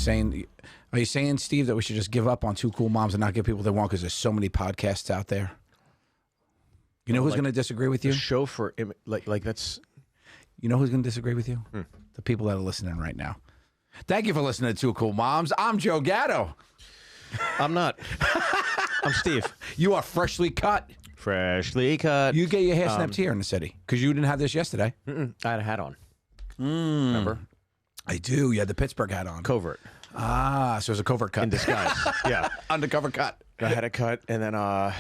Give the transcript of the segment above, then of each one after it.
saying, Steve, that we should just give up on Two Cool Moms and not give people what they want because there's so many podcasts out there? You know who's going to disagree with you? Show for like that's. You know who's going to disagree with you? The people that are listening right now. Thank you for listening to Two Cool Moms. I'm Joe Gatto. I'm not. I'm Steve. You are freshly cut. Freshly cut. You get your hair snapped here in the city because you didn't have this yesterday. I had a hat on. Remember? I do. You had the Pittsburgh hat on. Covert. Ah, so it was a covert cut. In disguise. Yeah. Undercover cut. I had a cut, and then, I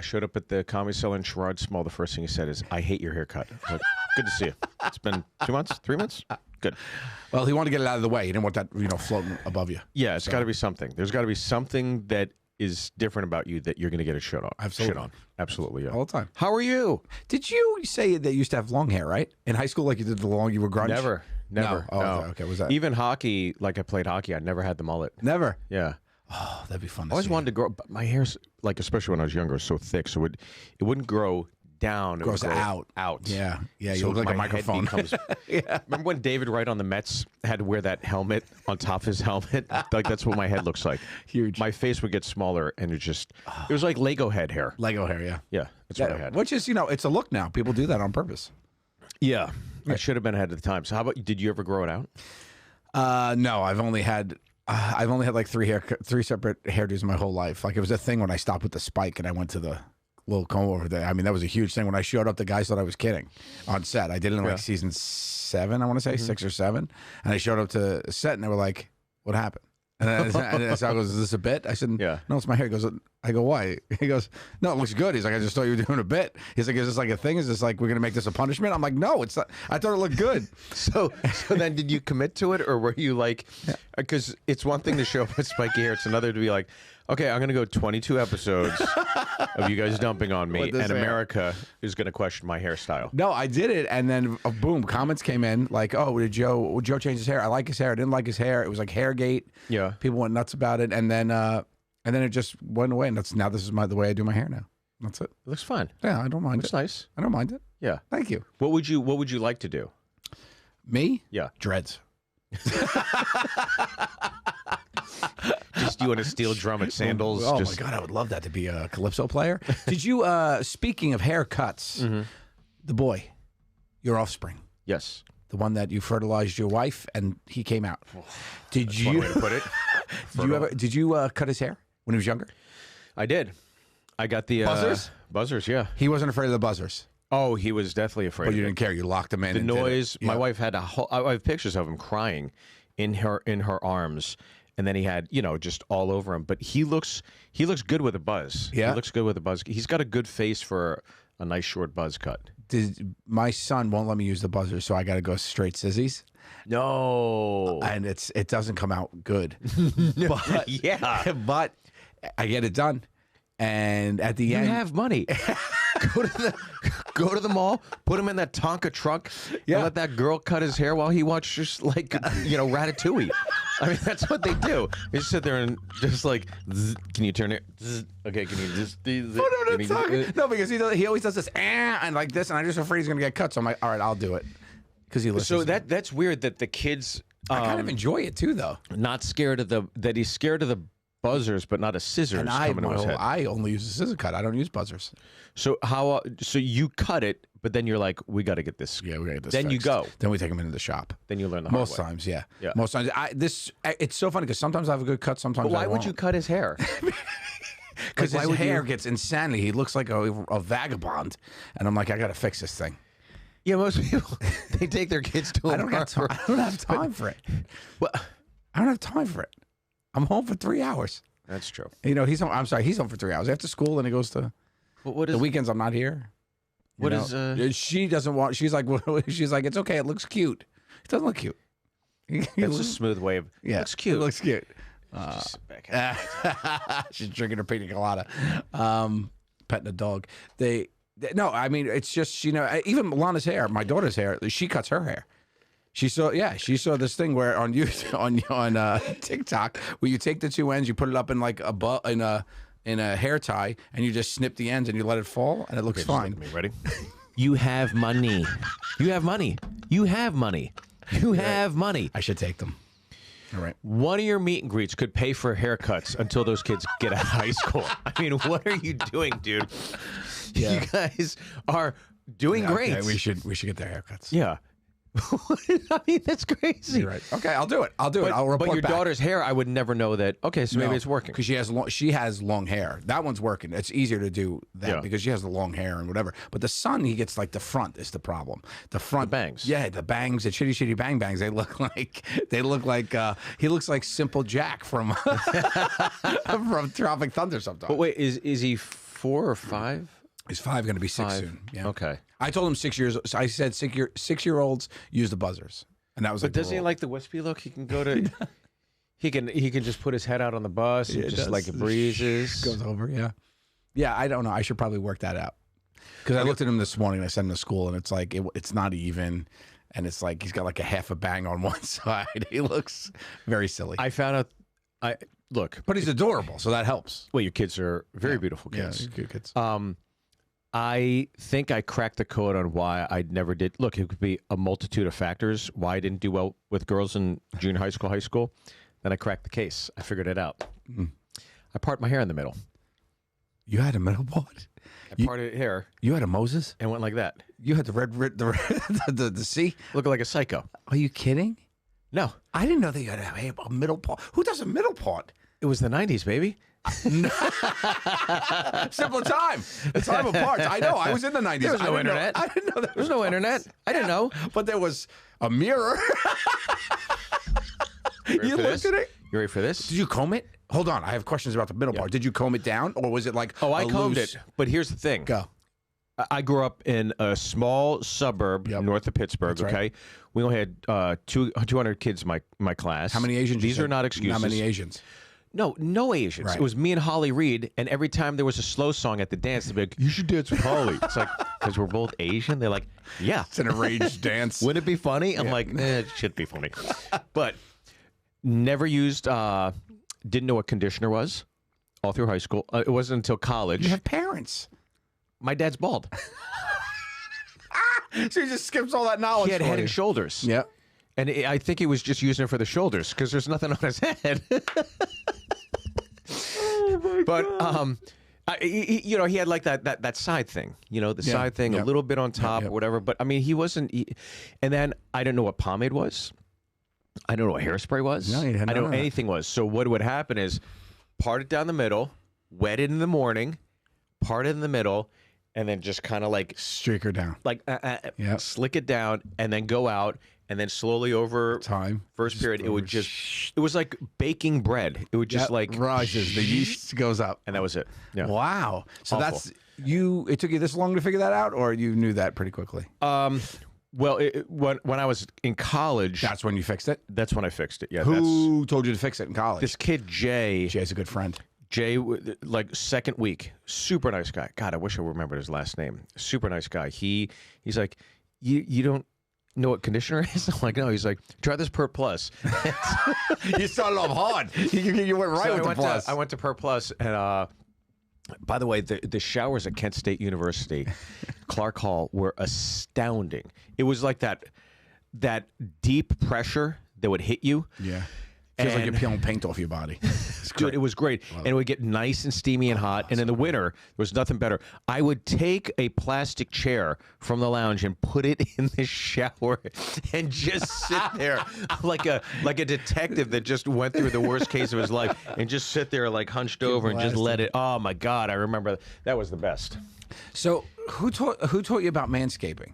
showed up at the Comedy Cellar in Sherrard Small. The first thing he said is, I hate your haircut. I was like, good to see you. It's been 2 months? 3 months? Good. Well, he wanted to get it out of the way. He didn't want that, floating above you. Yeah, it's got to be something. There's got to be something that is different about you that you're going to get a shit on. Absolutely. Shit on. Absolutely, yeah. All the time. How are you? Did you say that you used to have long hair, right? In high school, like you did the long, you were grunge? Never. No. Oh, no. okay. Was that? Even hockey, like I played hockey, I never had the mullet. Never? Yeah. Oh, that'd be fun to I always see. wanted to grow, but my hair's, like, especially when I was younger, was so thick, so it wouldn't grow down. It Grows would grow out. Out. Yeah. Yeah, you So look like a my head microphone. becomes- Yeah. Remember when David Wright on the Mets had to wear that helmet on top of his helmet? Like, that's what my head looks like. Huge. My face would get smaller, and it was like Lego head hair. Lego hair, yeah. Yeah, that's what I had. Which is, it's a look now. People do that on purpose. Yeah. I should have been ahead of the time. So how about, did you ever grow it out? No, I've only had like three separate hairdos my whole life. Like it was a thing when I stopped with the spike and I went to the little comb over there. I mean, that was a huge thing. When I showed up, the guys thought I was kidding on set. I did it in like season 7, I want to say, 6 or 7. And I showed up to set and they were like, what happened? And then Sal goes, is this a bit? I said, Yeah. no, it's my hair. He goes, I go, why? He goes, no, it looks good. He's like, I just thought you were doing a bit. He's like, is this like a thing? Is this like, we're going to make this a punishment? I'm like, no, it's not. I thought it looked good. So then did you commit to it, or were you like, because it's one thing to show up with spiky hair, it's another to be like, okay, I'm going to go 22 episodes of you guys dumping on me, and America is going to question my hairstyle. No, I did it, and then boom, comments came in like, "Oh, did Joe change his hair? I like his hair. I didn't like his hair. It was like Hairgate." Yeah, people went nuts about it, and then it just went away. And this is the way I do my hair now. That's it. It looks fine. Yeah, I don't mind it. Looks nice. I don't mind it. Yeah, thank you. What would you like to do? Me? Yeah, dreads. Just you in a steel drum at Sandals. Oh my God, I would love that to be a calypso player. Did you? Speaking of haircuts, the boy, your offspring. Yes. The one that you fertilized your wife and he came out. Did you? One way to put it. Did you cut his hair when he was younger? I did. I got the buzzers. Buzzers, yeah. He wasn't afraid of the buzzers. Oh, he was definitely afraid. But you didn't care. You locked him in. The noise. Yeah. My wife had a whole. I have pictures of him crying in her arms, and then he had just all over him. But he looks good with a buzz. Yeah, he looks good with a buzz. He's got a good face for a nice short buzz cut. My son won't let me use the buzzer, so I got to go straight scissors. No, and it doesn't come out good. But, yeah, but I get it done, and at the end, you have money. Go to the mall, put him in that Tonka truck, and let that girl cut his hair while he watches like Ratatouille. I mean, that's what they do. They just sit there and just like, can you turn it? Okay, can you just? No, because he always does this and like this, and I'm just afraid he's gonna get cut. So I'm like, all right, I'll do it because he listens. So that's weird that the kids. I kind of enjoy it too, though. Not scared of that he's scared of the buzzers, but not a scissors. And I only use a scissor cut. I don't use buzzers. So how? So you cut it, but then you're like, we got to get this. Yeah, we got to get this. Then fixed. You go. Then we take them into the shop. Then you learn the hard most way. times. Yeah. Yeah. Most times. It's so funny because sometimes I have a good cut. Sometimes. But why would you cut his hair? Because his hair gets insanely. He looks like a vagabond, and I'm like, I got to fix this thing. Yeah, most people they take their kids to. I don't have time for it. Well, I don't have time for it. I'm home for 3 hours. That's true. He's home. I'm sorry, he's home for 3 hours after school, and he goes to. What is the weekends? I'm not here. What is? She doesn't want. She's like, it's okay. It looks cute. It doesn't look cute. That's a smooth way of. Yeah, looks cute. It looks cute. Back she's drinking her pina colada, petting a dog. No, I mean it's just even Milana's hair, my daughter's hair. She cuts her hair. She saw this thing where on TikTok where you take the two ends, you put it up in like in a hair tie, and you just snip the ends and you let it fall, and it looks fine. Me. Ready? You have money. You have money. You have money. You have money. I should take them. All right. One of your meet and greets could pay for haircuts until those kids get out of high school. I mean, what are you doing, dude? Yeah. You guys are doing great. Okay, we should get their haircuts. Yeah. I mean, that's crazy. You're right. Okay, I'll do it. I'll report But your back. daughter's hair, I would never know that. Okay, so maybe it's working. Because she has long hair. That one's working. It's easier to do that because she has the long hair and whatever. But the son, he gets like the front is the problem. The front bangs. Yeah, the bangs, the shitty bang bangs. They look like he looks like Simple Jack from from Tropic Thunder sometimes. But wait, is he 4 or 5? He's 5, going to be 6 soon. Yeah. Okay. I told him 6 years. So I said 6-year-olds use the buzzers, and that was. But doesn't he like the wispy look? He can go to. he can just put his head out on the bus and just like it breezes. Goes over. Yeah. Yeah. I don't know. I should probably work that out because I looked at him this morning. I sent him to school, and it's like it's not even, and it's like he's got like a half a bang on one side. He looks very silly. I found out. Look, but he's adorable, so that helps. Well, your kids are very beautiful kids. Yeah, good kids. I think I cracked the code on why I never did. Look, it could be a multitude of factors why I didn't do well with girls in junior high school. Then I cracked the case. I figured it out. I part my hair in the middle. You had a middle part? I parted hair. You had a Moses? And went like that. You had the C? Looking like a psycho. Are you kidding? No. I didn't know that you had a middle part. Who does a middle part? It was the 90s, baby. Simpler time. The time of parts. I know. I was in the 90s. There was no internet. I didn't know there was no internet. I didn't know. But there was a mirror. You looked at it? You ready for this? Did you comb it? Hold on. I have questions about the middle part. Did you comb it down, or was it like I combed it. But here's the thing. Go. I grew up in a small suburb north of Pittsburgh. That's right. We only had 200 kids in my class. How many Asians? These are not excuses. How many Asians? No Asians. Right. It was me and Holly Reed, and every time there was a slow song at the dance, they'd be like, "You should dance with Holly." It's like, because we're both Asian. They're like, "Yeah, it's an arranged dance." Wouldn't it be funny? I'm like, it should be funny, but never used. Didn't know what conditioner was all through high school. It wasn't until college. You have parents. My dad's bald. So he just skips all that knowledge. He had head and shoulders. Yeah. And I think he was just using it for the shoulders because there's nothing on his head. But he had like that side thing, the side thing, a little bit on top or whatever. But I mean, he wasn't. And then I didn't know what pomade was. I don't know what hairspray was. No, you didn't I don't know know anything was. So what would happen is part it down the middle, wet it in the morning, part it in the middle, and then just kind of like streak her down, like slick it down, and then go out. And then slowly over time, first period, it was like baking bread. It would just like rises, the yeast goes up, and that was it. Yeah. Wow. So that's you. It took you this long to figure that out, or you knew that pretty quickly? Well, when I was in college, that's when you fixed it. That's when I fixed it. Yeah. Who told you to fix it in college? This kid Jay. Jay's a good friend. Jay, like second week, super nice guy. God, I wish I remembered his last name. Super nice guy. He's like, you don't know what conditioner is? I'm like, no. He's like, try this Per Plus. You started off hard. You went right with the Plus. I went to Per Plus, and by the way, the showers at Kent State University, Clark Hall, were astounding. It was like that deep pressure that would hit you. Yeah. Feels like you're peeling paint off your body. Dude, it was great. And it would get nice and steamy and hot. And in the winter, there was nothing better. I would take a plastic chair from the lounge and put it in the shower and just sit there like a detective that just went through the worst case of his life and just sit there like hunched over and just let it. Oh my God, I remember that was the best. So who taught you about manscaping?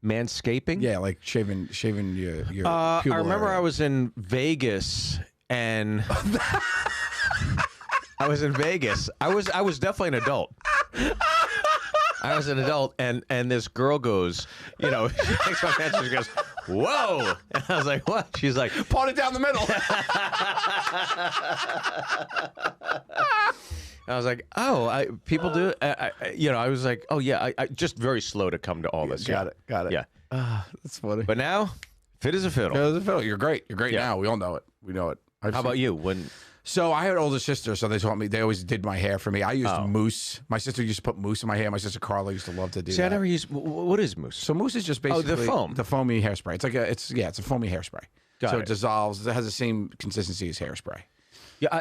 Manscaping? Yeah, like shaving your I remember area. I was in Vegas and I was in Vegas. I was definitely an adult. I was an adult, and this girl goes, she takes my pants and she goes, "Whoa!" And I was like, "What?" She's like, "Part it down the middle." I was like, "Oh, people do." I was like, "Oh yeah." I just very slow to come to all this. Got it. Yeah, that's funny. But now, fit as a fiddle. Fit as a fiddle. You're great. You're great now. We all know it. We know it. How about you? So I had an older sister, so they taught me. They always did my hair for me. I used mousse. My sister used to put mousse in my hair. My sister Carla used to love to do that. I never used. What is mousse? So mousse is just basically the foam, the foamy hairspray. It's like it's a foamy hairspray. So it dissolves. It has the same consistency as hairspray. Yeah,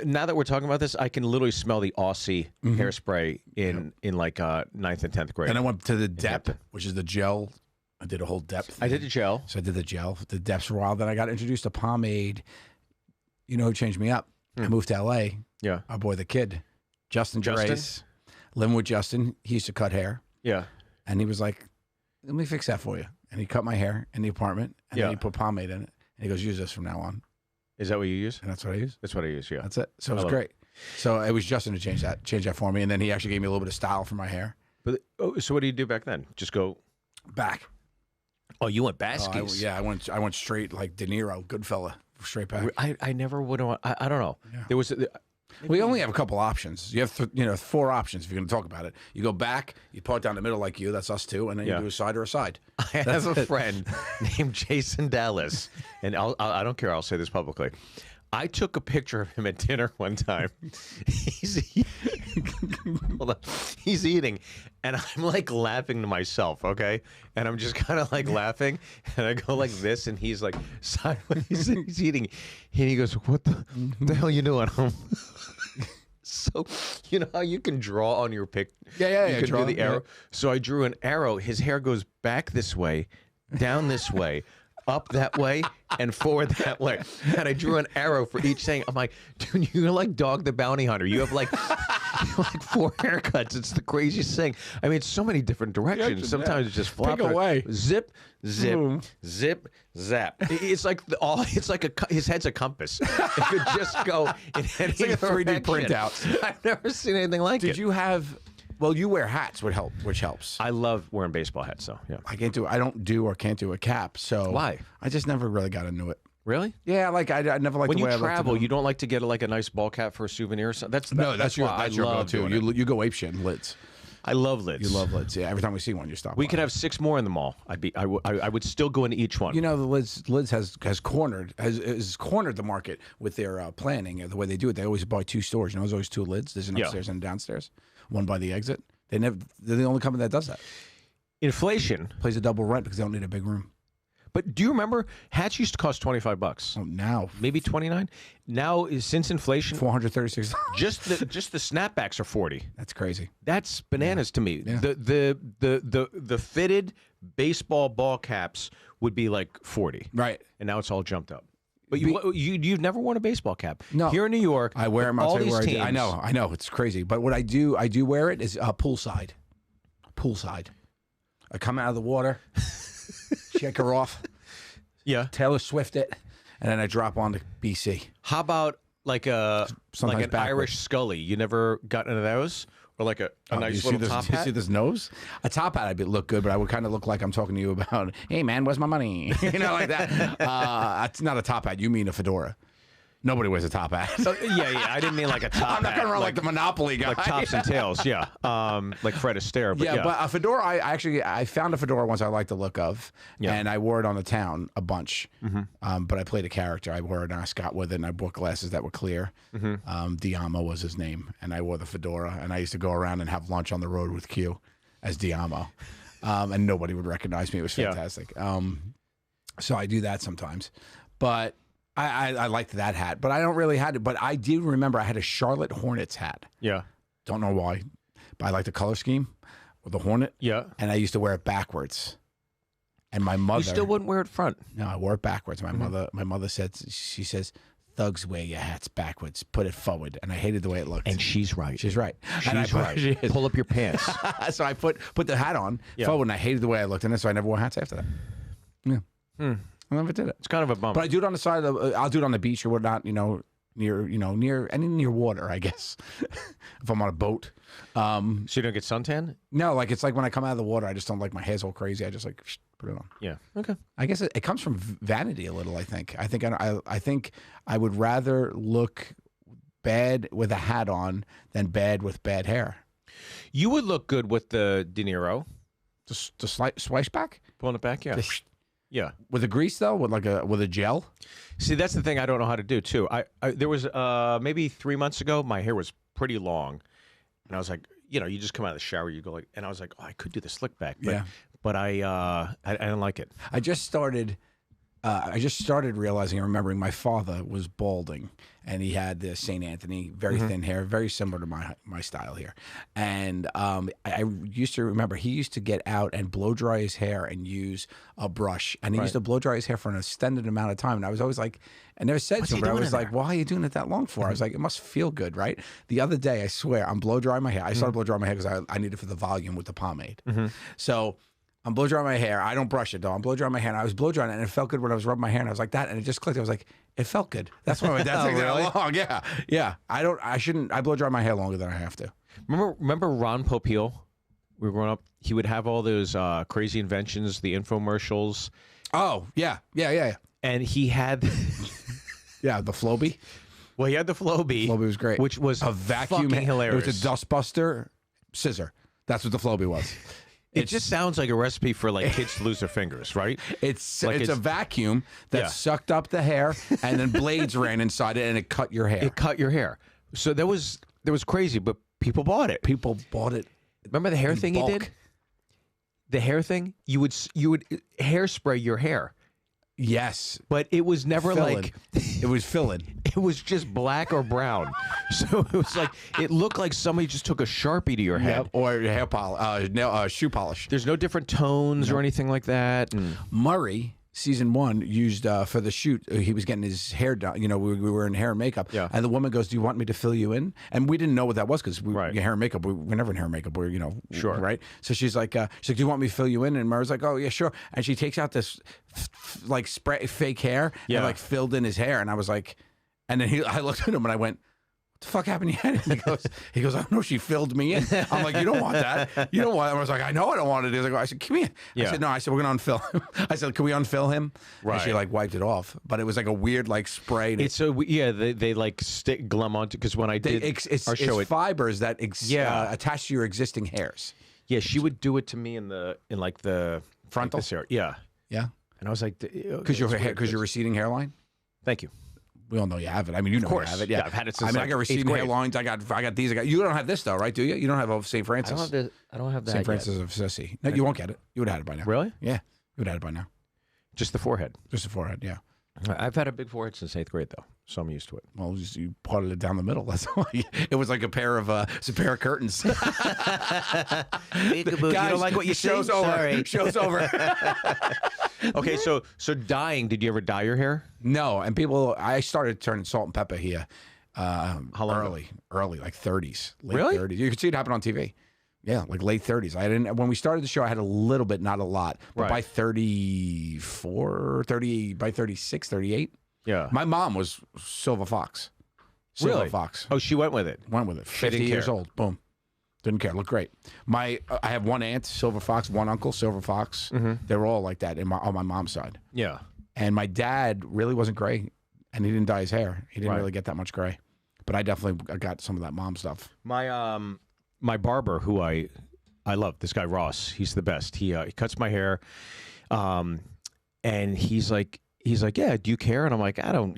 now that we're talking about this, I can literally smell the Aussie hairspray in like 9th and 10th grade. And I went to the depth, which is the gel. I did a whole depth thing. I did the gel. So I did the gel. The depths for a while. Then I got introduced to pomade. You know who changed me up? I moved to L.A. Yeah. Our boy, the kid, Justin Gervais. Living with Justin. He used to cut hair. Yeah. And he was like, let me fix that for you. And he cut my hair in the apartment. And then he put pomade in it. And he goes, use this from now on. Is that what you use? And that's what I use. That's what I use, yeah. That's it. So it was great. So it was Justin to change that for me. And then he actually gave me a little bit of style for my hair. But so what did you do back then? Just go back. Oh, you went baskies. I went straight like De Niro, Goodfella, straight back. I never would have. I don't know. Yeah. There was. We only have a couple options. You have 4 options if you're going to talk about it. You go back, you part down the middle like you. That's us too, and then you do a side or a side. I have a friend named Jason Dallas, and I don't care. I'll say this publicly. I took a picture of him at dinner one time. Hold on. He's eating, and I'm like laughing to myself, okay? And I'm just kind of like laughing, and I go like this, and he's like sideways, he's eating, and he goes, "What the hell you doing?" So you know how you can draw on your pic? Yeah. You can do the arrow. So I drew an arrow. His hair goes back this way, down this way, up that way, and forward that way. And I drew an arrow for each thing. I'm like, dude, you're like Dog the Bounty Hunter. You have like 4 haircuts. It's the craziest thing. I mean, it's so many different directions. Sometimes it's just flop. Pick away. Zip, zip, zip, zap. It's like his head's a compass. It could just go in any It's like a 3D printout. I've never seen anything like it. Did you have? Well, you wear hats, which helps. I love wearing baseball hats, so yeah. I don't do or can't do a cap. So why? I just never really got into it. Really? Yeah, like I never liked when the way you I looked travel, at them. you don't like to get like a nice ball cap for a souvenir or something. That's your why I your love go-to. doing it. You go ape shit in lids. I love lids. You love lids. Yeah, every time we see one, you stop. We could have 6 more in the mall. I would still go into each one. You know, the lids has cornered the market with their planning. The way they do it, they always buy 2 stores. You know, there's always 2 lids. There's an upstairs and a downstairs. One by the exit. They're the only company that does that. Inflation Plays a double rent because they don't need a big room. But do you remember hats used to cost $25? Oh, now maybe $29. Now, since inflation, $436. just the snapbacks are $40. That's crazy. That's bananas to me. Yeah. The fitted baseball ball caps would be like $40, Right. and now it's all jumped up. But you've never worn a baseball cap. No. Here in New York, I wear them. all I'll tell you these where teams. I know. It's crazy. But what I do wear it is poolside. Poolside. I come out of the water, check her off. Yeah. Taylor Swift it, and then I drop on to BC. How about like an backwards. Irish Scully? You never got into those? Or like a nice little top You hat? see this nose? A top hat, I'd look good, but I would kind of look like I'm talking to you about, hey, man, where's my money? You know, like that. It's not a top hat. You mean a fedora. Nobody wears a top hat. Yeah. I didn't mean like a top hat. I'm not going to run like the Monopoly guy. Like tops and tails, yeah. Like Fred Astaire. But but a fedora, I found a fedora once I liked the look of, and I wore it on the town a bunch. But I played a character. I wore an ascot with it, and I bought glasses that were clear. Diamo was his name, and I wore the fedora, and I used to go around and have lunch on the road with Q as Diamo, and nobody would recognize me. It was fantastic. So I do that sometimes, but I liked that hat, but I don't really have it. But I do remember I had a Charlotte Hornets hat. Yeah. Don't know why, but I like the color scheme with the Hornet. Yeah. And I used to wear it backwards. And my mother. You still wouldn't wear it front. No, I wore it backwards. My mother she says, thugs wear your hats backwards. Put it forward. And I hated the way it looked. And she's right. She's right. She's right. Pull up your pants. So I put the hat on forward, and I hated the way I looked in it, so I never wore hats after that. Yeah. I never did it. It's kind of a bummer. But I do it on the side of I'll do it on the beach or whatnot, near water, I guess. If I'm on a boat. So you don't get suntan? No, like it's like when I come out of the water, I just don't like my hair's all crazy. I just like put it on. Yeah. Okay. I guess it comes from vanity a little, I think. I think I would rather look bad with a hat on than bad with bad hair. You would look good with the De Niro. The swish back? Pulling it back, yeah. Yeah, with a grease though, with a gel. See, that's the thing I don't know how to do too. There was maybe 3 months ago, my hair was pretty long, and I was like, you just come out of the shower, you go like, and I was like, oh, I could do the slick back, but I don't like it. I just started I just started realizing and remembering my father was balding, and he had the St. Anthony, very thin hair, very similar to my style here. And I used to remember he used to get out and blow dry his hair and use a brush, and he used to blow dry his hair for an extended amount of time. And I was always like, I never said to him, but I was like, why are you doing it that long for? I was like, it must feel good, right? The other day, I swear, I'm blow drying my hair. I started blow drying my hair because I needed it for the volume with the pomade. So I'm blow drying my hair. I don't brush it though. I'm blow drying my hair. And I was blow drying it, and it felt good when I was rubbing my hair. And I was like that, and it just clicked. I was like, it felt good. That's why my dad's like that long. Yeah, yeah. I shouldn't. I blow dry my hair longer than I have to. Remember Ron Popeil? We were growing up. He would have all those crazy inventions, the infomercials. Oh yeah. And he had, yeah, the Flowbee. Well, he had the Flowbee. Flowbee was great. Which was a vacuum. Hilarious. It was a dustbuster scissor. That's what the Flowbee was. It just sounds like a recipe for like kids to lose their fingers, right? It's a vacuum that sucked up the hair, and then blades ran inside it, and it cut your hair. It cut your hair. So that was crazy, but people bought it. People bought it. Remember the hair thing bulk. he did? The hair thing? You would hairspray your hair. Yes, but it was never like it was filling. It was just black or brown. So it was like it looked like somebody just took a Sharpie to your head, or hair polish, shoe polish. There's no different tones or anything like that. And Murray, season 1, used for the shoot. He was getting his hair done. You know, we were in hair and makeup. Yeah. And the woman goes, "Do you want me to fill you in?" And we didn't know what that was because we hair and makeup. We're never in hair and makeup. We're sure, right. So she's like, "Do you want me to fill you in?" And Murray's like, "Oh yeah, sure." And she takes out this like spray fake hair and like filled in his hair. And I was like, and then I looked at him and I went, "What the fuck happened to your head?" He goes, "I don't know. She filled me in." I'm like, "You don't want that. You don't want it." I was like, "I know I don't want it." I said, "Come here." I said, "No." I said, "We're gonna unfill him." I said, "Can we unfill him?" Right. And she like wiped it off, but it was like a weird like spray. It's so they like stick glum onto because when I did our show, it's fibers that attach to your existing hairs. Yeah, she would do it to me in like the frontal area. Yeah, yeah. And I was like, because your receding hairline. Thank you. We all know you have it. I mean, you know you have it. Yeah, I've had it since. I mean, I got receding hairlines. I got these. You don't have this though, right? Do you? You don't have St. Francis. I don't have that. St. Francis of Assisi. No, you won't get it. You would have had it by now. Really? Yeah, you would have had it by now. Just the forehead. Just the forehead. Yeah. I've had a big forehead since 8th grade though, so I'm used to it. Well, you parted it down the middle. That's why it was like a pair of curtains. Guys, you don't like what you see? Show's over. Sorry. Show's over. Okay, so dyeing. Did you ever dye your hair? No, and I started turning salt and pepper here. How long early, like 30s, late really? 30s. You could see it happen on TV. Yeah, like late 30s. I didn't. When we started the show, I had a little bit, not a lot. But by 34, 30, by 36, 38. Yeah. My mom was Silver Fox. Silver Fox. Oh, she went with it. 50 years old. Boom. Didn't care. Looked great. I have one aunt, Silver Fox, one uncle, Silver Fox. They were all like that on my mom's side. Yeah. And my dad really wasn't gray, and he didn't dye his hair. He didn't really get that much gray. But I definitely got some of that mom stuff. My barber, who I love, this guy Ross, he's the best. He cuts my hair, and he's like, yeah, do you care? And I'm like, I don't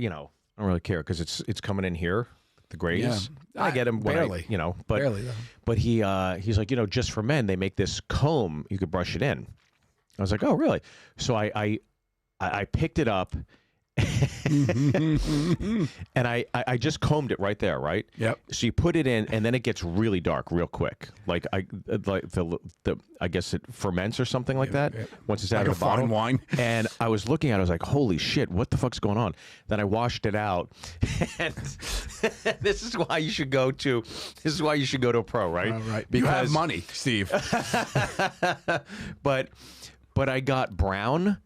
really care because it's coming in here, the grays. Yeah. I get him barely, but barely. Though. But he's like, just for men, they make this comb you could brush it in. I was like, oh really? So I picked it up. And I just combed it right there, right? Yep. So you put it in, and then it gets really dark real quick. Like I guess it ferments or something like that. Yep. Once it's out of the bottle. Fine wine. And I was looking at it, I was like, holy shit, what the fuck's going on? Then I washed it out, and this is why you should go to a pro, right? Right. Because you have money, Steve. But I got brown.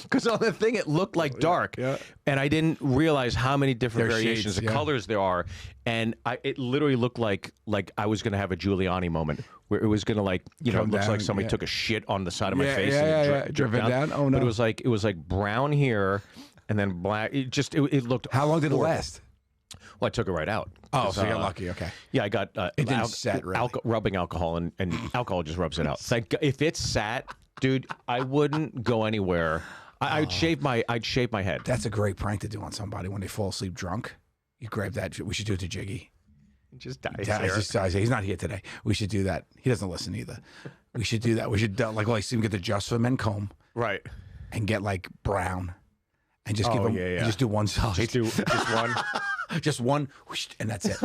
Because on the thing, it looked like dark, and I didn't realize how many different variations of colors there are, and it literally looked like I was going to have a Giuliani moment where it was going to it looks like somebody took a shit on the side of my face and driven down. Oh no! But it was like brown here, and then black. It looked. How long did it last? Well, I took it right out. Oh, so you got lucky. Okay. Yeah, I got it didn't set really. Rubbing alcohol, and alcohol just rubs it out. If it's sat. Dude, I wouldn't go anywhere. I'd shave my head. That's a great prank to do on somebody when they fall asleep drunk. You grab that. We should do it to Jiggy. Just die. He's not here today. We should do that. He doesn't listen either. We should do that. We should see him get the Just for Men comb. Right. and get like brown and just give him, and just do one side. Just one. Just one, whoosh, and that's it.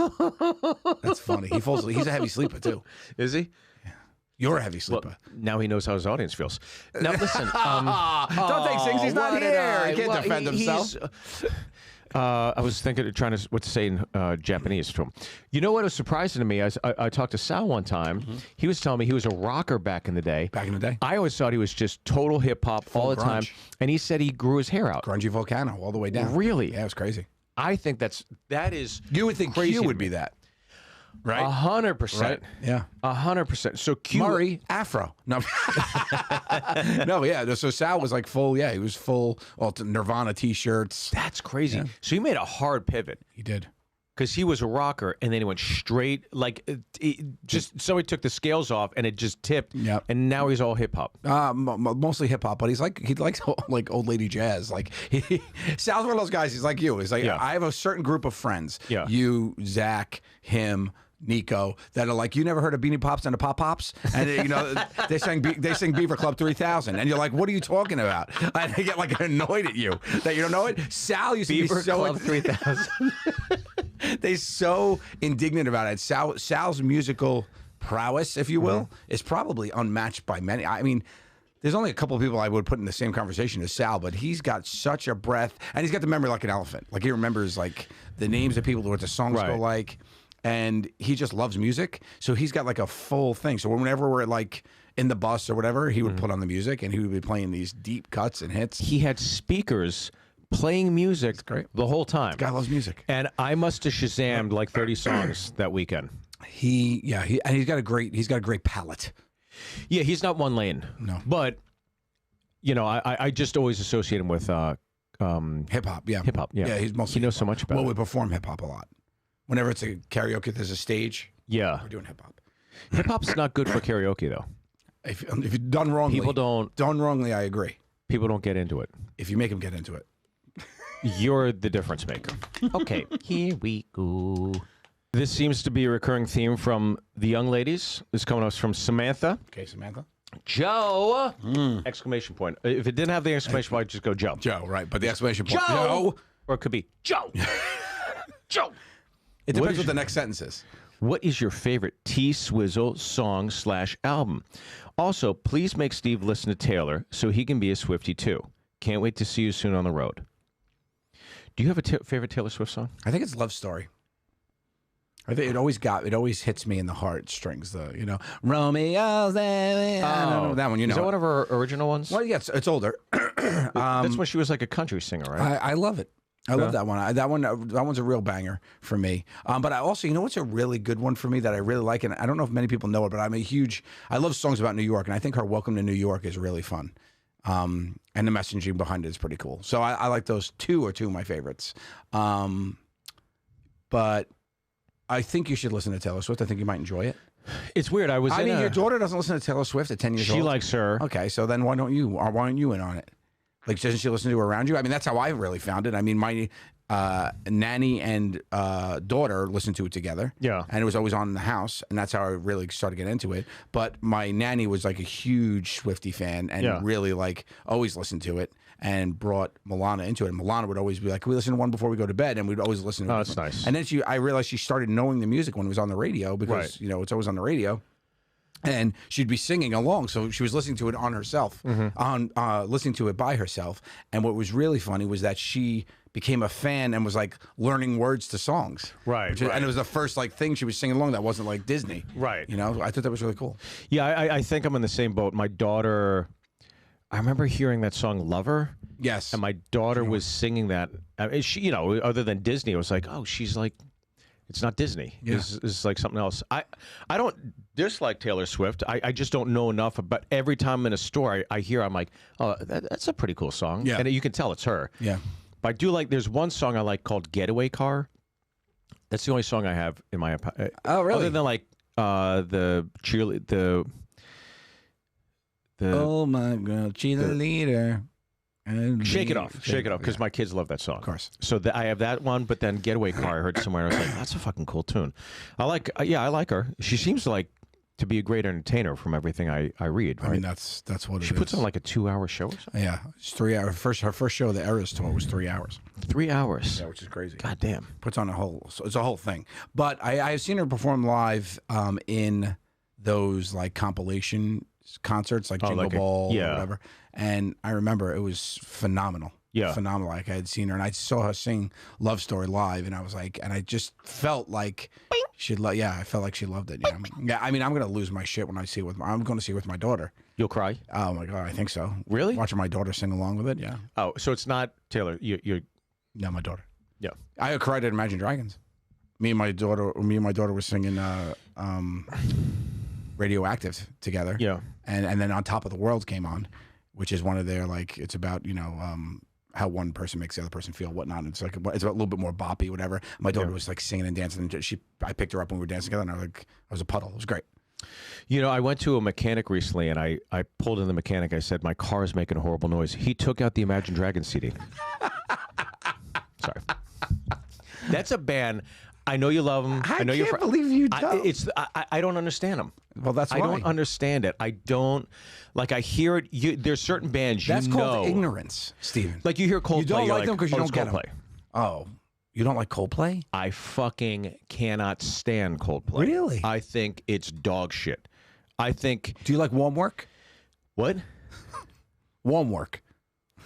That's funny. He falls asleep. He's a heavy sleeper too. Is he? Yeah. You're a heavy sleeper. Well, now he knows how his audience feels. Now listen. Don't take things. He's not here. He can't defend himself. I was trying to what to say in Japanese to him. You know what was surprising to me? I talked to Sal one time. He was telling me he was a rocker back in the day. Back in the day? I always thought he was just total hip hop all the time. And he said he grew his hair out. Grungy Volcano all the way down. Really? Yeah, it was crazy. I think that is. You would think Q would be that. Right? 100%. Right? Yeah. 100%. So Q. Murray, Afro. No. No, yeah. So Sal was like full, he was full Nirvana t-shirts. That's crazy. Yeah. So he made a hard pivot. He did. Because he was a rocker, and then he went straight, like, just somebody took the scales off, and it just tipped. Yep. And now he's all hip hop. Mostly hip hop, but he likes like old lady jazz. Like Sal's one of those guys. He's like you. He's like I have a certain group of friends. Yeah. You, Zach, him, Nico, that are like, you never heard of Beanie Pops and the Pop Pops? And they sing Beaver Club 3000, and you're like, what are you talking about? And they get like annoyed at you that you don't know it. Sal used to be so Club 3000. They're so indignant about it. Sal's musical prowess, if you will, is probably unmatched by many. I mean, there's only a couple of people I would put in the same conversation as Sal, but he's got such a breath, and he's got the memory like an elephant. Like he remembers like the names of people, what the songs go like, and he just loves music. So he's got like a full thing. So whenever we're like in the bus or whatever, he would put on the music, and he would be playing these deep cuts and hits. He had speakers playing music the whole time. This guy loves music. And I must have Shazammed like 30 songs that weekend. And he's got a great palette. Yeah, he's not one lane. No. But I just always associate him with hip hop, yeah. Hip hop, yeah. Yeah, he knows so much about it. Well, we perform hip hop a lot. Whenever it's a karaoke, there's a stage. Yeah. We're doing hip hop. Hip hop's not good for karaoke though. If you're done wrongly. Done wrongly, I agree. People don't get into it. If you make them get into it. You're the difference maker. Okay, here we go. This seems to be a recurring theme from the young ladies. This is coming to us from Samantha. Okay, Samantha. Joe! Exclamation point. If it didn't have the exclamation point, I'd just go Joe. Joe, right. But the exclamation point. Joe! Or it could be Joe! Joe! It depends what the next sentence is. What is your favorite T-Swizzle song/album? Also, please make Steve listen to Taylor so he can be a Swiftie too. Can't wait to see you soon on the road. Do you have a favorite Taylor Swift song? I think it's Love Story. I think it always hits me in the heartstrings. Romeo's. I don't know that one. Is that one of her original ones? Well, yeah, it's older. That's when she was like a country singer, right? I love it. I love that one. That one's a real banger for me. But I also, what's a really good one for me that I really like, and I don't know if many people know it, but I love songs about New York, and I think her Welcome to New York is really fun. And the messaging behind it is pretty cool. So I like those two of my favorites. But I think you should listen to Taylor Swift. I think you might enjoy it. It's weird. Your daughter doesn't listen to Taylor Swift at 10 years old. She likes her. Okay, so then why aren't you in on it? Like, doesn't she listen to her around you? I mean, that's how I really found it. I mean, my nanny and daughter listened to it together. Yeah. And it was always on in the house, and that's how I really started getting into it. But my nanny was like a huge Swiftie fan and really like always listened to it and brought Milana into it. And Milana would always be like, can we listen to one before we go to bed? And we'd always listen to it. Oh, that's nice. And then I realized she started knowing the music when it was on the radio because, it's always on the radio. And she'd be singing along, so she was listening to it on herself, listening to it by herself. And what was really funny was that she became a fan and was like learning words to songs, right? And it was the first like thing she was singing along that wasn't like Disney, right? I thought that was really cool. Yeah, I think I'm in the same boat. My daughter, I remember hearing that song "Lover." Yes, and my daughter was singing that. She, other than Disney, I was like, oh, she's like. It's not Disney. Yeah. It's like something else. I don't dislike Taylor Swift. I just don't know enough. But every time I'm in a store, I hear, I'm like, oh, that's a pretty cool song. Yeah. And you can tell it's her. Yeah. But I do like, there's one song I like called Getaway Car. That's the only song I have in my... Oh, really? Other than like the cheerleader, oh, my girl, she's a leader. Shake It Off, because my kids love that song. Of course. So I have that one, but then Getaway Car I heard somewhere. I was like, that's a fucking cool tune. I like her. She seems like to be a great entertainer from everything I read. Right? I mean, that's what it is. She puts on like a 2-hour show or something? Yeah, it's 3 hours. Her first show, the Eras tour, was 3 hours. 3 hours? Yeah, which is crazy. God damn. Puts on it's a whole thing. But I've seen her perform live in those like compilation concerts, like Jingle Ball or whatever. And I remember it was phenomenal. Yeah. Phenomenal. Like I had seen her and I saw her sing Love Story live and I was like, and I just felt like I felt like she loved it. Yeah. Yeah. I mean, I'm going to lose my shit when I see it I'm going to see it with my daughter. You'll cry? Oh my God. I think so. Really? Watching my daughter sing along with it. Yeah. Oh, so it's not Taylor. You're No, my daughter. Yeah. I cried at Imagine Dragons. Me and my daughter were singing Radioactive together. Yeah. And then On Top of the World came on, which is one of their, like, it's about, how one person makes the other person feel, whatnot. And it's like, it's a little bit more boppy, whatever. My daughter was like singing and dancing, and I picked her up when we were dancing together, and I was a puddle. It was great. I went to a mechanic recently, and I pulled in the mechanic. I said, my car is making a horrible noise. He took out the Imagine Dragons CD. Sorry. That's a band. I know you love them. I know can't believe you don't. I don't understand them. Well, that's why. I don't understand it. I don't, like, I hear it. There's certain bands that's called ignorance, Steven. Like, you hear Coldplay. You don't like them because you don't get Coldplay. them. Oh, you don't like Coldplay? I fucking cannot stand Coldplay. Really? I think it's dog shit. I think. Do you like Warm Work? What? Warm Work.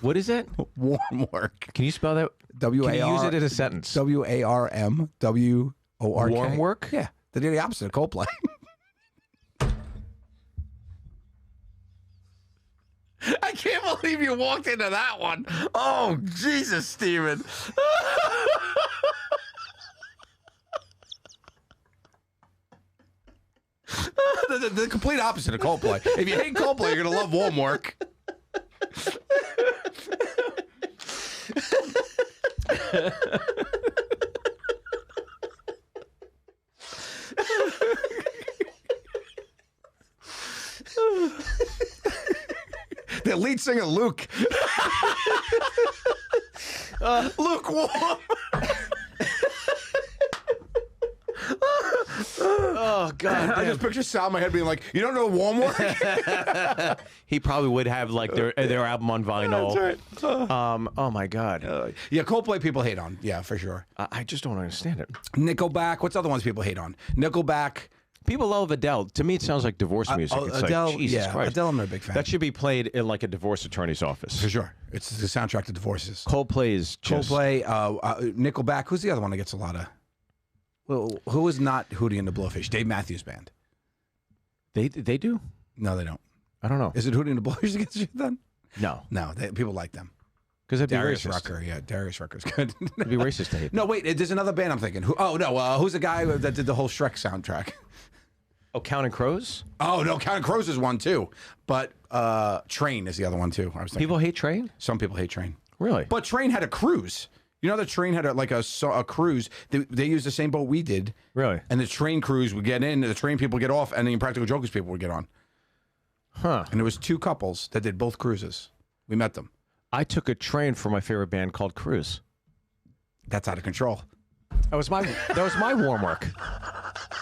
What is that? Warm Work. Can you spell that? W-A-R. Can you use it in a sentence? W-A-R-M-W-O-R-K. Warm Work? Yeah. They're the opposite of Coldplay. I can't believe you walked into that one. Oh, Jesus, Steven. the complete opposite of Coldplay. If you hate Coldplay, you're going to love Warm Work. The lead singer, Luke. Lukewarm. Oh, God. I just picture Sal in my head being like, you don't know Warm Work? He probably would have, like, their album on vinyl. That's right. Oh, my God. Yeah, Coldplay people hate on. Yeah, for sure. I just don't understand it. Nickelback. What's other ones people hate on? Nickelback. People love Adele. To me, it sounds like divorce music. It's Adele, like, Jesus Christ. Adele, I'm not a big fan. That should be played in, like, a divorce attorney's office. For sure. It's the soundtrack to divorces. Coldplay is just... Coldplay, Nickelback. Who's the other one that gets a lot of... Well, who is not Hootie and the Blowfish? Dave Matthews Band. They do? No, they don't. I don't know. Is it Hootie and the Blowfish that gets shit done? No. No, people like them. Because that'd be Darius racist. Rucker, yeah, Darius Rucker's good. It'd be racist to hate. No, wait, there's another band I'm thinking. Who's the guy that did the whole Shrek soundtrack? Oh, Counting Crows? Oh, no, Counting Crows is one too. But Train is the other one too. I was thinking. People hate Train? Some people hate Train. Really? But Train had a cruise. You know, the Train had a cruise. They used the same boat we did. Really? And the Train crews would get in, the Train people get off, and the Impractical Jokers people would get on. Huh. And there was 2 couples that did both cruises. We met them. I took a train for my favorite band called Cruise. That's out of control. That was my warm work.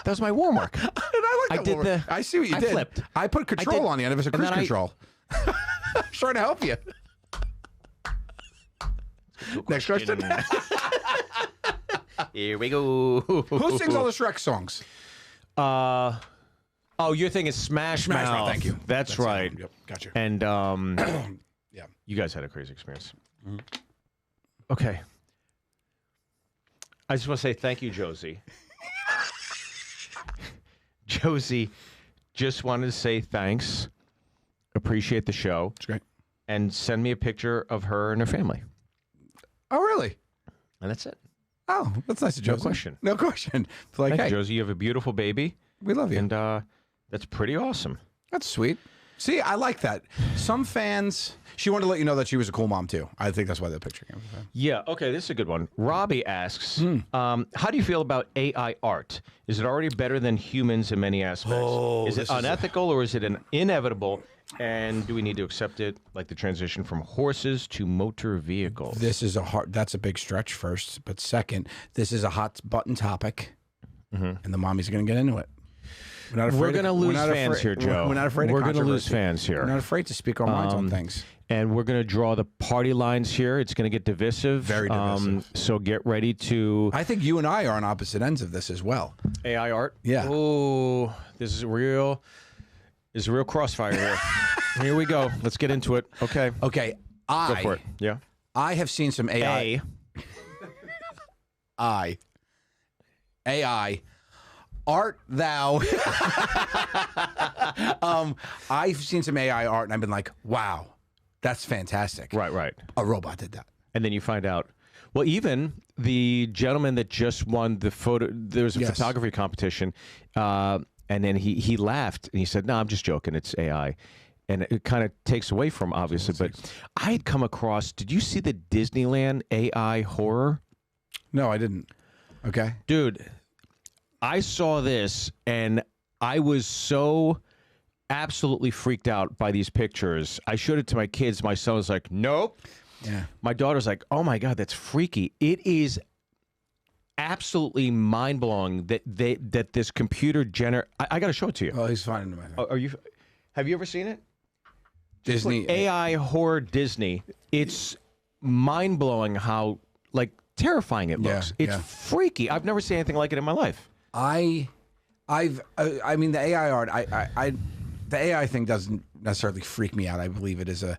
That was my warm work. And I like that. I see what you did. Flipped. I put control on the end of it as a cruise control. I'm trying to help you. Next question. Here we go. Who sings all the Shrek songs? Oh, your thing is Smash Mouth. Thank you. That's right. Yep, gotcha. And yeah, you guys had a crazy experience. Mm-hmm. Okay. I just want to say thank you, Josie. Josie just wanted to say thanks. Appreciate the show. It's great. And send me a picture of her and her family. Oh, really? And that's it. Oh, that's nice of Josie. No question. No question. It's like, thank hey, you, Josie. You have a beautiful baby. We love you. And that's pretty awesome. That's sweet. See, I like that. Some fans, she wanted to let you know that she was a cool mom, too. I think that's why the picture came. Yeah, okay, this is a good one. Robbie asks, how do you feel about AI art? Is it already better than humans in many aspects? Is it unethical or is it inevitable? And do we need to accept it, like the transition from horses to motor vehicles? That's a big stretch first. But second, this is a hot button topic, and the mommies are going to get into it. We're going to lose fans here, Joe. We're not afraid of We're going to lose controversy. fans here. We're not afraid to speak our minds on things. And we're going to draw the party lines here. It's going to get divisive. Very divisive. So get ready to... I think you and I are on opposite ends of this as well. AI art? Yeah. Oh, this is real. This is a real crossfire here. Here we go. Let's get into it. Okay. Okay. Go for it. Yeah. I have seen some AI. AI. Art thou? I've seen some AI art and I've been like, wow, that's fantastic. Right. A robot did that. And then you find out. Well, even the gentleman that just won the photo, there was a photography competition, and then he laughed and he said, "No, I'm just joking. It's AI." And it kind of takes away from, obviously. But I had come across, did you see the Disneyland AI horror? No, I didn't. Okay. Dude, I saw this and I was so absolutely freaked out by these pictures. I showed it to my kids. My son was like, nope. Yeah. My daughter's like, oh my God, that's freaky. It is absolutely mind-blowing that this computer I got to show it to you. Oh, he's finding it. Have you ever seen it? Disney. Like AI horror Disney. It's mind-blowing how, like, terrifying it looks. It's freaky. I've never seen anything like it in my life. I mean, the AI art, the AI thing doesn't necessarily freak me out. I believe it is a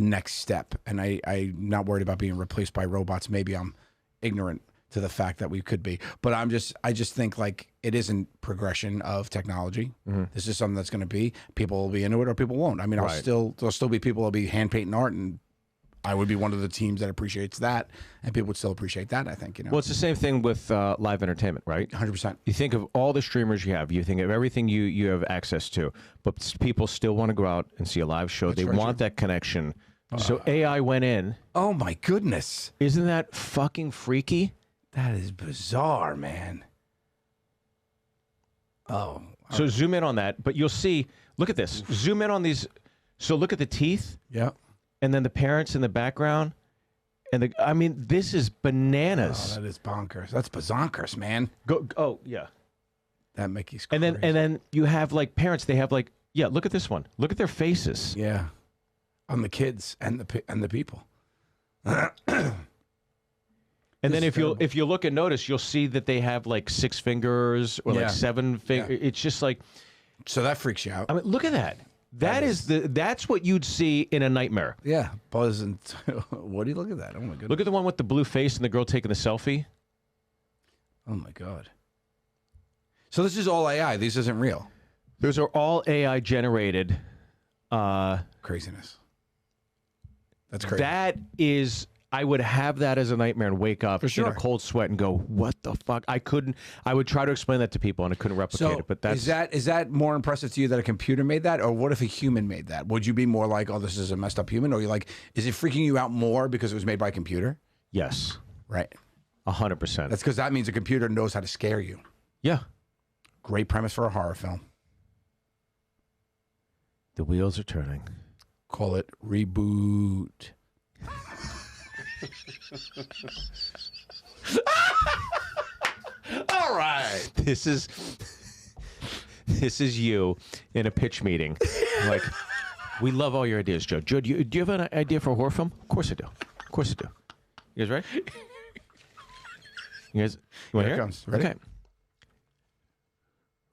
next step, and I'm not worried about being replaced by robots. Maybe I'm ignorant to the fact that we could be, but I just think like it isn't progression of technology. This is something that's going to be, people will be into it or people won't. I mean, there'll still be people that'll be hand painting art, and I would be one of the teams that appreciates that, and people would still appreciate that, I think. Well, it's the same thing with live entertainment, right? 100%. You think of all the streamers you have. You think of everything you have access to, but people still want to go out and see a live show. They want that connection. So AI went in. Oh, my goodness. Isn't that fucking freaky? That is bizarre, man. Oh. So zoom in on that, but you'll see, look at this. Zoom in on these. So look at the teeth. Yeah. And then the parents in the background. And I mean, this is bananas. Oh, that is bonkers. That's bazonkers, man. Oh, yeah. That Mickey's crazy. And then you have like parents, they have like, yeah, look at this one. Look at their faces. Yeah. On the kids and the people. And then if you look and notice, you'll see that they have like 6 fingers or like 7 fingers. Yeah. It's just like, so that freaks you out. I mean, look at that. That's what you'd see in a nightmare. Yeah, Buzz and what do you look at that? Oh my goodness. Look at the one with the blue face and the girl taking the selfie. Oh my God. So this is all AI. This isn't real. Those are all AI generated. Craziness. That's crazy. That is, I would have that as a nightmare and wake up in a cold sweat and go, what the fuck? I would try to explain that to people and I couldn't replicate it. But that's, is that more impressive to you that a computer made that? Or what if a human made that? Would you be more like, oh, this is a messed up human? Or are you like, is it freaking you out more because it was made by a computer? Yes. Right. 100%. That's because that means a computer knows how to scare you. Yeah. Great premise for a horror film. The wheels are turning. Call it ReBooooot. All right. This is you in a pitch meeting. Like, we love all your ideas, Joe. Joe, do you have an idea for a horror film? Of course I do. Of course I do. You guys ready? You want to hear? Here it comes. Ready? Okay.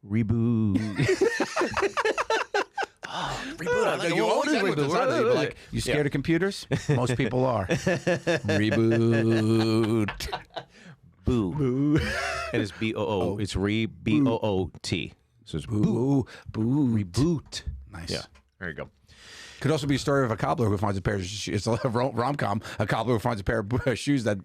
ReBooooot. ReBooooot. Like, you always end with this, aren't you? Like, you scared of computers? Most people are. ReBooooot. Boo. Boo. And it's B-O-O. It's ReBooOT. So it's boo. Boo. ReBooooot. Nice. Yeah. There you go. Could also be a story of a cobbler who finds a pair of shoes. It's a rom-com. A cobbler who finds a pair of shoes that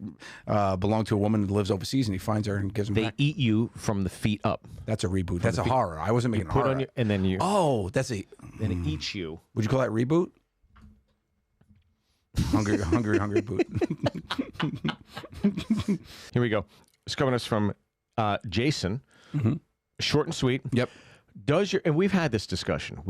belong to a woman who lives overseas, and he finds her and gives them back. They eat you from the feet up. That's a reboot. That's a horror. I wasn't making a horror. On your, and then you. Oh, that's a. Then it eats you. Would you call that reboot? Hungry boot. Here we go. It's coming us from Jason. Mm-hmm. Short and sweet. Yep. And we've had this discussion.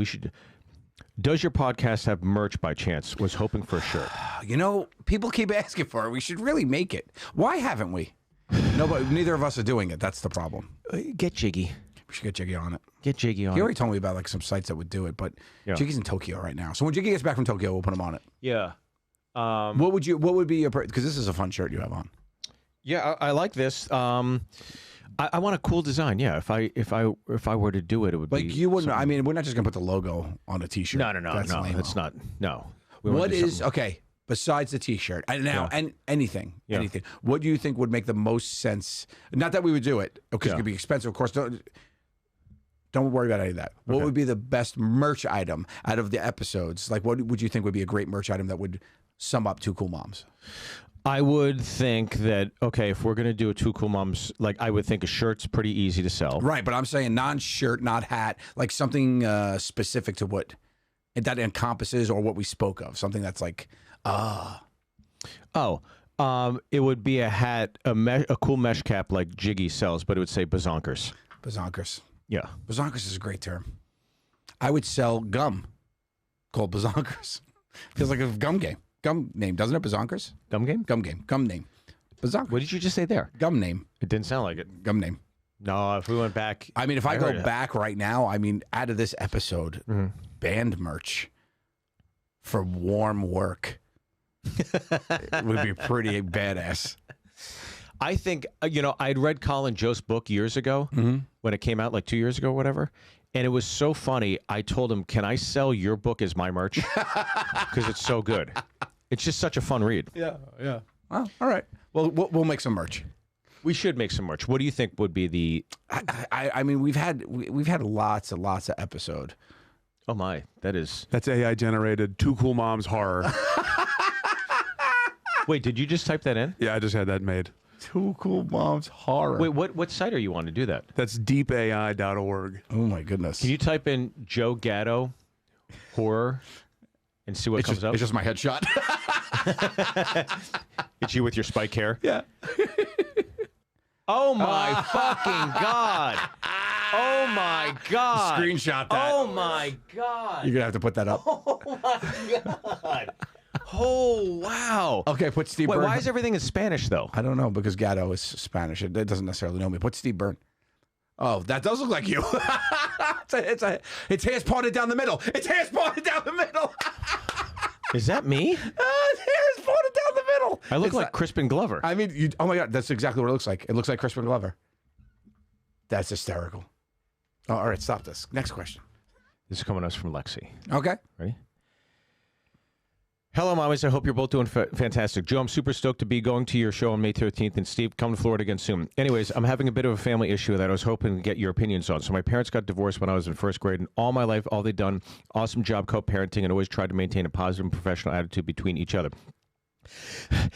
Does your podcast have merch by chance? Was hoping for a shirt. You know, people keep asking for it. We should really make it. Why haven't we? No, but neither of us are doing it. That's the problem. Get jiggy. We should get Jiggy on it. Get Jiggy on He it. already told me about like some sites that would do it, but Yeah. Jiggy's in Tokyo right now. So when Jiggy gets back from Tokyo, we'll put him on it. Yeah. What would be your, because this is a fun shirt you have on. Yeah, I like this. I want a cool design. Yeah, if I were to do it, it would Like be you wouldn't. something- I mean, we're not just gonna put the logo on a T-shirt. No. That's lame-o. It's not. No. What is okay? Besides the T-shirt, and now and anything, what do you think would make the most sense? Not that we would do it because it could be expensive. Of course, don't worry about any of that. What would be the best merch item out of the episodes? Like, what would you think would be a great merch item that would sum up Two Cool Moms? I would think that, okay, if we're going to do a Two Cool Moms, like I would think a shirt's pretty easy to sell. Right, but I'm saying non-shirt, not hat, like something specific to what that encompasses or what we spoke of. Something that's like, it would be a hat, a cool mesh cap like Jiggy sells, but it would say Bazonkers. Bazonkers. Yeah. Bazonkers is a great term. I would sell gum called Bazonkers. Feels like a gum game. Gum name, doesn't it? Bazonkers? Gum game? Gum game. Gum name. Bazonkers. What did you just say there? Gum name. It didn't sound like it. Gum name. No, if we went back. I mean, if I go back right now, I mean, out of this episode, band merch for warm work would be pretty badass. I think, I'd read Colin Jost's book years ago when it came out, like 2 years ago or whatever. And it was so funny. I told him, can I sell your book as my merch? Because it's so good. It's just such a fun read. Yeah. Well, all right. Well, we'll make some merch. We should make some merch. What do you think would be the... I mean, we've had lots and lots of episode. Oh, my. That's AI generated. Two Cool Moms horror. Wait, did you just type that in? Yeah, I just had that made. Two Cool Moms horror. Wait, what site are you on to do that? That's deepai.org. Oh, my goodness. Can you type in Joe Gatto horror and see what comes up? It's just my headshot. It's you with your spike hair? Yeah. Oh, my fucking God. Oh, my God. Screenshot that. Oh, my God. You're going to have to put that up. Oh, my God. Oh, wow. Okay, put Steve Wait, Byrne. why is everything in Spanish, though? I don't know, because Gatto is Spanish. It doesn't necessarily know me. Put Steve Byrne. Oh, that does look like you. It's hair's parted down the middle. It's hair's parted down the middle. Is that me? His hair is parted down the middle. I look like Crispin Glover. I mean, oh my God, that's exactly what it looks like. It looks like Crispin Glover. That's hysterical. Oh, all right, stop this. Next question. This is coming to us from Lexi. Okay. Ready? Hello, mommies. I hope you're both doing fantastic. Joe, I'm super stoked to be going to your show on May 13th, and Steve, come to Florida again soon. Anyways, I'm having a bit of a family issue that I was hoping to get your opinions on. So my parents got divorced when I was in first grade, and all my life, all they've done, awesome job co-parenting, and always tried to maintain a positive and professional attitude between each other.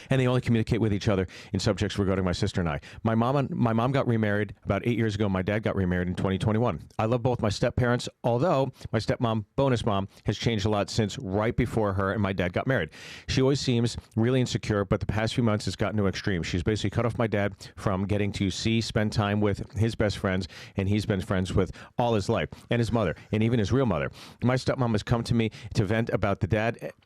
And they only communicate with each other in subjects regarding my sister and I. My mom got remarried about 8 years ago. My dad got remarried in 2021. I love both my step-parents, although my stepmom, bonus mom, has changed a lot since right before her and my dad got married. She always seems really insecure, but the past few months has gotten to extreme. She's basically cut off my dad from getting to spend time with his best friends, and he's been friends with all his life, and his mother, and even his real mother. My stepmom has come to me to vent about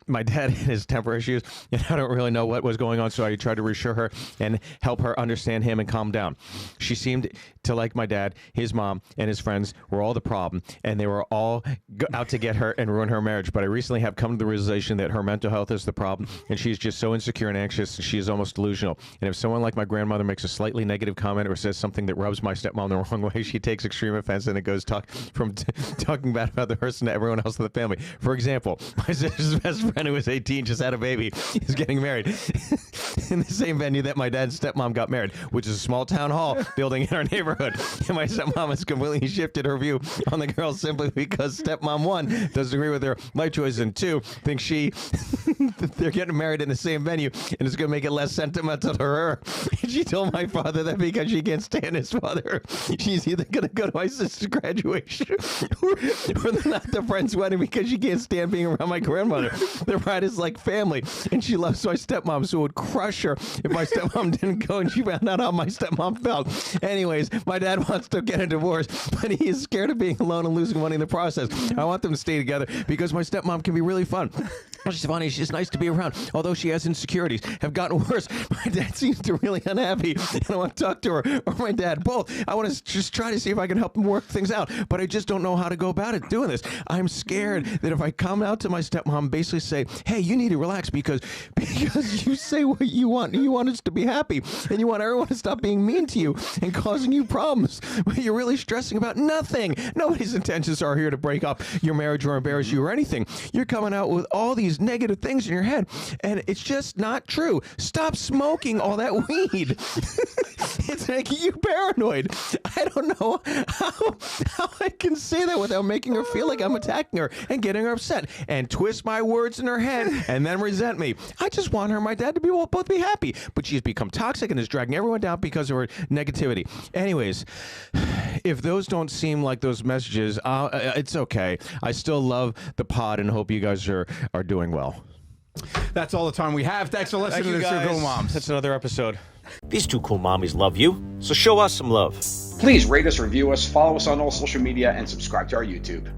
my dad and his temper issues, and I don't really know what was going on, so I tried to reassure her and help her understand him and calm down. She seemed to like my dad, his mom, and his friends were all the problem, and they were all out to get her and ruin her marriage. But I recently have come to the realization that her mental health is the problem, and she's just so insecure and anxious, she is almost delusional. And if someone like my grandmother makes a slightly negative comment or says something that rubs my stepmom the wrong way, she takes extreme offense, and it goes talking bad about the person to everyone else in the family. For example, my sister's best friend who was 18, just had a baby, is getting married in the same venue that my dad's stepmom got married, which is a small town hall building in our neighborhood. And my stepmom has completely shifted her view on the girl simply because stepmom, 1, doesn't agree with her life choice, and 2, thinks they're getting married in the same venue and it's going to make it less sentimental to her. And she told my father that because she can't stand his father, she's either going to go to my sister's graduation or they're not the friend's wedding because she can't stand being around my grandmother. The bride is like family, and she loves my stepmom, so it would crush her if my stepmom didn't go and she found out how my stepmom felt. Anyways, my dad wants to get a divorce, but he is scared of being alone and losing money in the process. I want them to stay together because my stepmom can be really fun. She's funny. She's nice to be around, although she has insecurities have gotten worse. My dad seems to really unhappy, and I want to talk to her or my dad both. I want to just try to see if I can help him work things out, but I just don't know how to go about it doing this. I'm scared that if I come out to my stepmom, basically say, hey, you need to relax because you say what you want. You want us to be happy, and you want everyone to stop being mean to you and causing you problems. But you're really stressing about nothing. Nobody's intentions are here to break up your marriage or embarrass you or anything. You're coming out with all these negative things in your head, and it's just not true. Stop smoking all that weed. It's making you paranoid. I don't know how I can say that without making her feel like I'm attacking her and getting her upset and twist my words in her head and then resent me. I just want her and my dad to be both be happy, but she's become toxic and is dragging everyone down because of her negativity. Anyways, if those don't seem like those messages, it's okay. I still love the pod and hope you guys are doing well. That's all the time we have. Thanks for listening to the Two Cool Moms. That's another episode. These two cool mommies love you, so show us some love. Please rate us, review us, follow us on all social media, and subscribe to our YouTube.